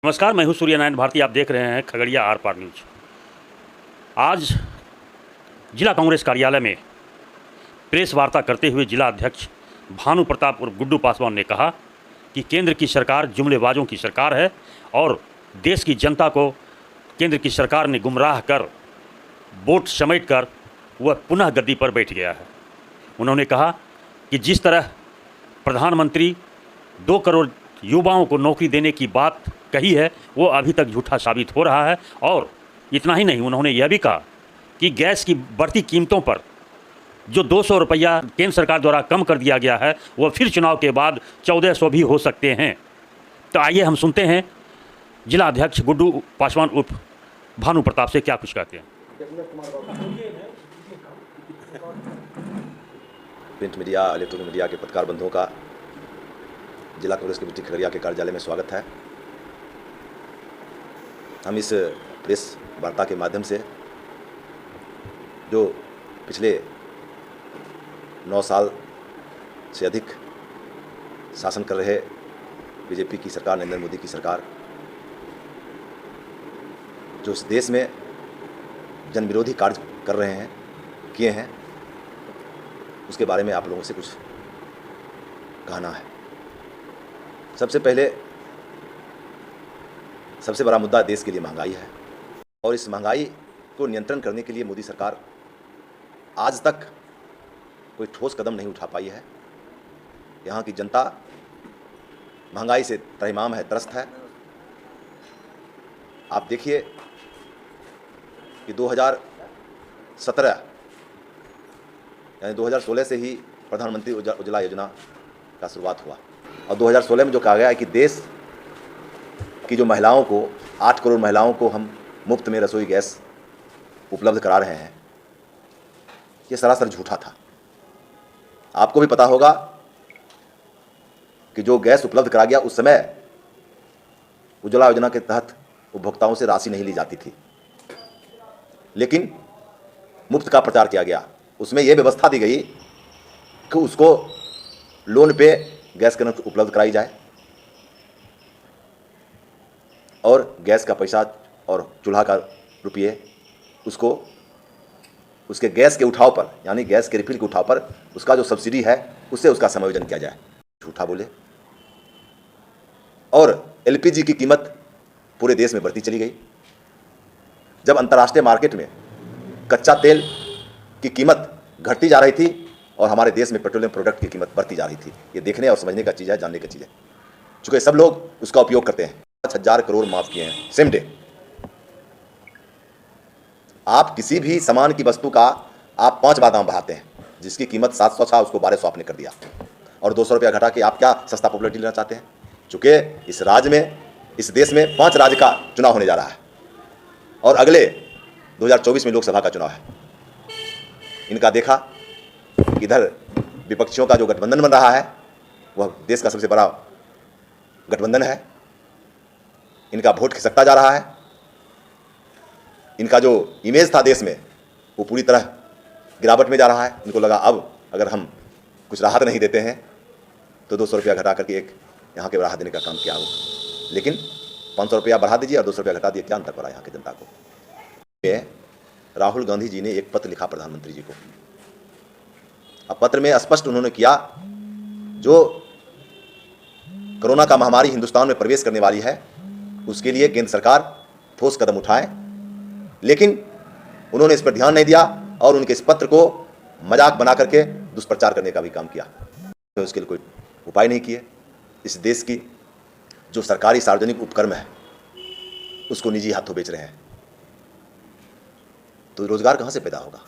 नमस्कार, मैं हूं सूर्यनारायण भारती। आप देख रहे हैं खगड़िया आर पार न्यूज। आज जिला कांग्रेस कार्यालय में प्रेस वार्ता करते हुए जिला अध्यक्ष भानु प्रताप उर्फ गुड्डू पासवान ने कहा कि केंद्र की सरकार जुमलेबाजों की सरकार है और देश की जनता को केंद्र की सरकार ने गुमराह कर वोट समेट कर वह पुनः गद्दी पर बैठ गया है। उन्होंने कहा कि जिस तरह प्रधानमंत्री 2 करोड़ युवाओं को नौकरी देने की बात कही है वो अभी तक झूठा साबित हो रहा है। और इतना ही नहीं, उन्होंने यह भी कहा कि गैस की बढ़ती कीमतों पर जो 200 रुपया केंद्र सरकार द्वारा कम कर दिया गया है वह फिर चुनाव के बाद 1400 भी हो सकते हैं। तो आइए हम सुनते हैं जिला अध्यक्ष गुड्डू पासवान उर्फ भानु प्रताप से क्या कुछ कहते हैं। प्रिंट मीडिया, इलेक्ट्रॉनिक मीडिया के पत्रकार बंधुओं का जिला कांग्रेस कमेटी खगड़िया के कार्यालय में स्वागत है। हम इस प्रेस वार्ता के माध्यम से जो पिछले 9 साल से अधिक शासन कर रहे बीजेपी की सरकार, नरेंद्र मोदी की सरकार, जो इस देश में जन विरोधी कार्य कर रहे हैं, किए हैं, उसके बारे में आप लोगों से कुछ कहना है। सबसे पहले सबसे बड़ा मुद्दा देश के लिए महंगाई है और इस महंगाई को नियंत्रण करने के लिए मोदी सरकार आज तक कोई ठोस कदम नहीं उठा पाई है। यहाँ की जनता महंगाई से त्रहिमाम है, त्रस्त है। आप देखिए कि 2017 यानी 2016 से ही प्रधानमंत्री उज्ज्वला योजना का शुरुआत हुआ और 2016 में जो कहा गया है कि देश की जो महिलाओं को 8 करोड़ महिलाओं को हम मुफ्त में रसोई गैस उपलब्ध करा रहे हैं, ये सरासर झूठा था। आपको भी पता होगा कि जो गैस उपलब्ध करा गया उस समय उज्ज्वला योजना के तहत उपभोक्ताओं से राशि नहीं ली जाती थी, लेकिन मुफ्त का प्रचार किया गया। उसमें यह व्यवस्था दी गई कि उसको लोन पे गैस कनेक्शन उपलब्ध कराई जाए और गैस का पैसा और चूल्हा का रुपये उसको उसके गैस के उठाव पर, यानी गैस के रिफिल के उठाव पर उसका जो सब्सिडी है उससे उसका समायोजन किया जाए। झूठा बोले। और एलपीजी की कीमत पूरे देश में बढ़ती चली गई। जब अंतर्राष्ट्रीय मार्केट में कच्चा तेल की कीमत घटती जा रही थी और हमारे देश में पेट्रोलियम प्रोडक्ट की कीमत बढ़ती जा रही थी। ये देखने और समझने का चीज़ है, जानने का चीज़ है, चूँकि सब लोग उसका उपयोग करते हैं। 5,000 करोड़ माफ किए हैं सेम डे। आप किसी भी सामान की वस्तु का आप 5 बार दाम बढ़ाते हैं, जिसकी कीमत 700 था उसको 1200 आपने कर दिया और 200 रुपया घटा के आप क्या सस्ता पॉपुलरिटी लेना चाहते हैं? चूँकि इस राज्य में, इस देश में 5 राज्य का चुनाव होने जा रहा है और अगले 2024 में लोकसभा का चुनाव है। इनका देखा इधर विपक्षियों का जो गठबंधन बन रहा है वह देश का सबसे बड़ा गठबंधन है। इनका वोट खिसकता जा रहा है। इनका जो इमेज था देश में वो पूरी तरह गिरावट में जा रहा है। इनको लगा अब अगर हम कुछ राहत नहीं देते हैं तो 200 रुपया घटा करके एक यहाँ के राहत देने का काम किया हो, लेकिन 500 रुपया बढ़ा दीजिए और 200 रुपया घटा दिए, क्या अंतर पड़ा यहाँ की जनता को? राहुल गांधी जी ने एक पत्र लिखा प्रधानमंत्री जी को। अब पत्र में स्पष्ट उन्होंने किया जो कोरोना का महामारी हिंदुस्तान में प्रवेश करने वाली है उसके लिए केंद्र सरकार ठोस कदम उठाए, लेकिन उन्होंने इस पर ध्यान नहीं दिया और उनके इस पत्र को मजाक बना करके दुष्प्रचार करने का भी काम किया। तो उसके लिए कोई उपाय नहीं किए। इस देश की जो सरकारी सार्वजनिक उपक्रम है उसको निजी हाथों बेच रहे हैं, तो रोजगार कहाँ से पैदा होगा?